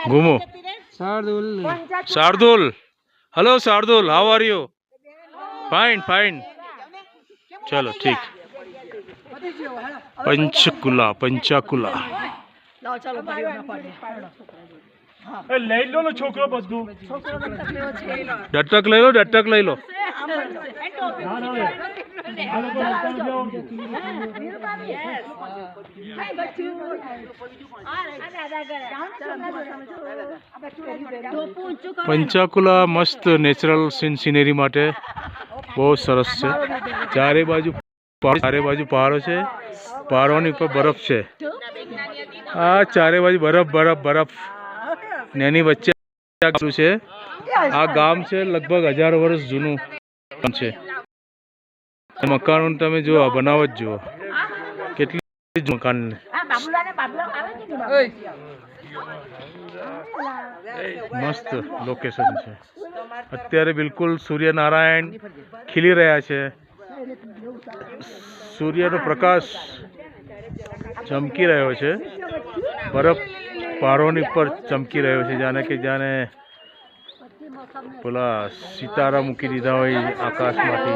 घूमो Shardul hello Shardul how are you fine fine चलो ठीक पंचकुला पंचाकुला ले लो ना छोकरा बदू डटक ले लो पंचाकुला मस्त नेचरल सीनरी माटे बहुत सरस है चारे बाजू पहाड़ो है पहाड़ों पर बरफ है आ चारे बाजू बरफ बरफ बरफ नेनी वच्चे है आ गाम से लगभग 1000 वर्ष जूनू है मकान तमे जो बनावट जो केटली मकान मस्त लोकेशन है अत्यारे बिल्कुल सूर्यनारायण खिली रहा है सूर्यनो प्रकाश चमकी रह्यो है बरफ पहाड़ों पर चमकी रह्यो है जाने के जाने पेला सितारा मूकी दीधा हो आकाश माथी